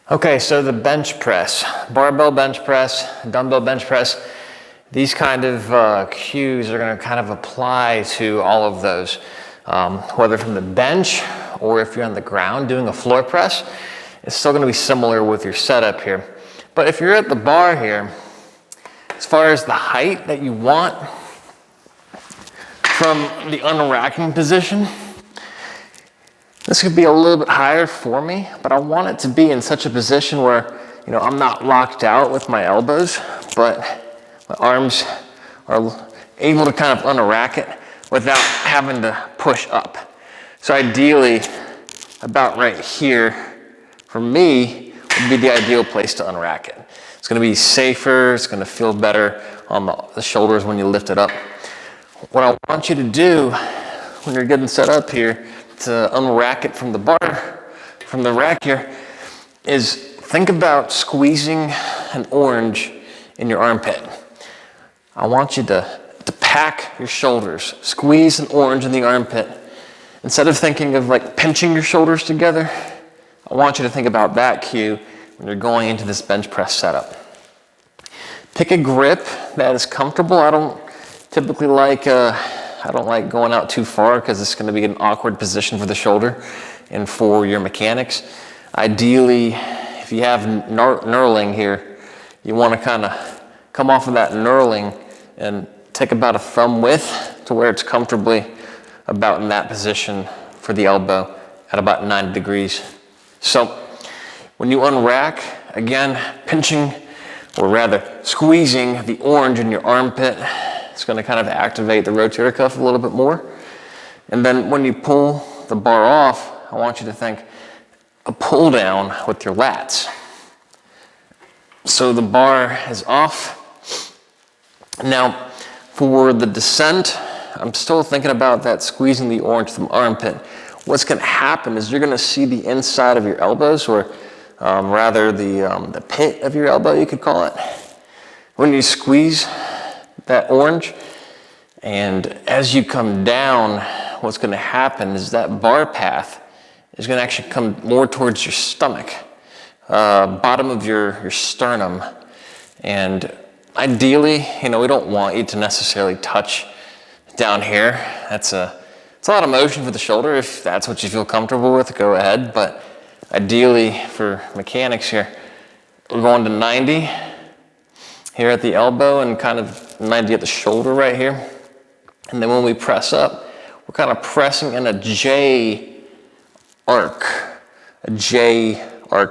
Okay, so the bench press, barbell bench press, dumbbell bench press, these kind of cues are going to kind of apply to all of those, whether from the bench or if you're on the ground doing a floor press. It's still going to be similar with your setup here. But if you're at the bar here, as far as the height that you want from the unracking position, this could be a little bit higher for me, but I want it to be in such a position where, I'm not locked out with my elbows, but my arms are able to kind of unrack it without having to push up. So ideally, about right here, for me, would be the ideal place to unrack it. It's gonna be safer, it's gonna feel better on the shoulders when you lift it up. What I want you to do when you're getting set up here to unrack it from the bar, from the rack here, is think about squeezing an orange in your armpit. I want you to pack your shoulders, squeeze an orange in the armpit. Instead of thinking of like pinching your shoulders together, I want you to think about that cue when you're going into this bench press setup. Pick a grip that is comfortable. I don't typically like going out too far because it's going to be an awkward position for the shoulder and for your mechanics. Ideally, if you have knurling here, you want to kind of come off of that knurling and take about a thumb width to where it's comfortably about in that position for the elbow at about 90 degrees. So when you unrack, again, pinching, or rather squeezing the orange in your armpit, it's going to kind of activate the rotator cuff a little bit more. And then when you pull the bar off, I want you to think a pull down with your lats. So the bar is off. Now, for the descent, I'm still thinking about that squeezing the orange from the armpit. What's going to happen is you're going to see the inside of your elbows, or rather the pit of your elbow, you could call it. When you squeeze that orange, and as you come down, what's going to happen is that bar path is going to actually come more towards your stomach, bottom of your sternum. And ideally, we don't want you to necessarily touch down here. It's a lot of motion for the shoulder. If that's what you feel comfortable with, go ahead. But ideally, for mechanics here, we're going to 90 here at the elbow and kind of 90 at the shoulder right here. And then when we press up, we're kind of pressing in a J arc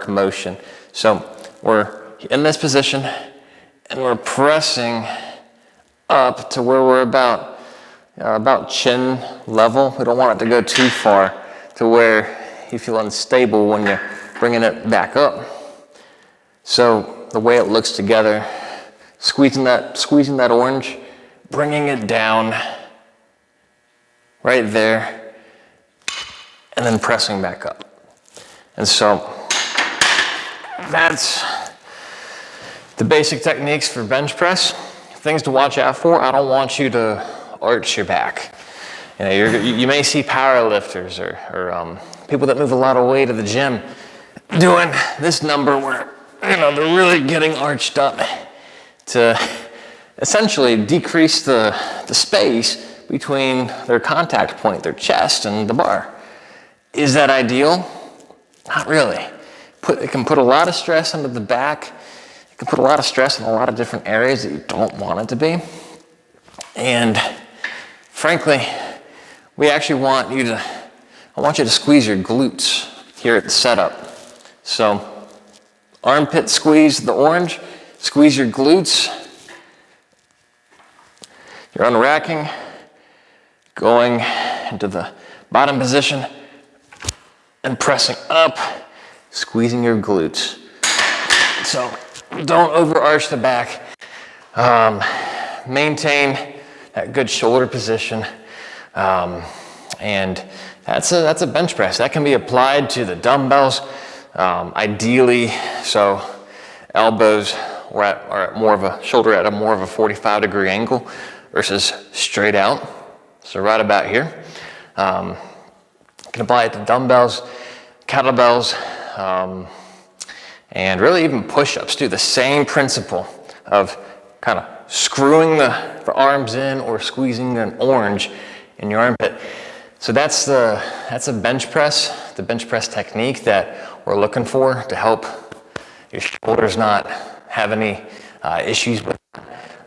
motion. So we're in this position and we're pressing up to where we're about chin level. We don't want it to go too far to where you feel unstable when you're bringing it back up. So the way it looks together, squeezing that orange, bringing it down right there, and then pressing back up. And so that's the basic techniques for bench press. Things to watch out for: I don't want you to arch your back. You may see power lifters or people that move a lot of weight at the gym doing this number where they're really getting arched up to essentially decrease the space between their contact point, their chest, and the bar. Is that ideal? Not really. It can put a lot of stress into the back. It can put a lot of stress in a lot of different areas that you don't want it to be. And frankly, I want you to squeeze your glutes here at the setup. So armpit squeeze the orange, squeeze your glutes. You're unracking, going into the bottom position and pressing up, squeezing your glutes. So don't overarch the back. Maintain that good shoulder position. And that's a bench press. That can be applied to the dumbbells. Ideally, so elbows are at more of a shoulder at a more of a 45-degree angle versus straight out. So right about here. You can apply it to dumbbells, kettlebells, And really even push-ups do the same principle of kind of screwing the arms in or squeezing an orange in your armpit. So that's a bench press, the bench press technique that we're looking for to help your shoulders not have any issues with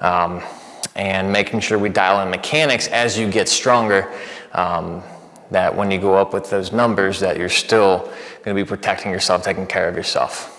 and making sure we dial in mechanics as you get stronger, that when you go up with those numbers that you're still going to be protecting yourself, taking care of yourself.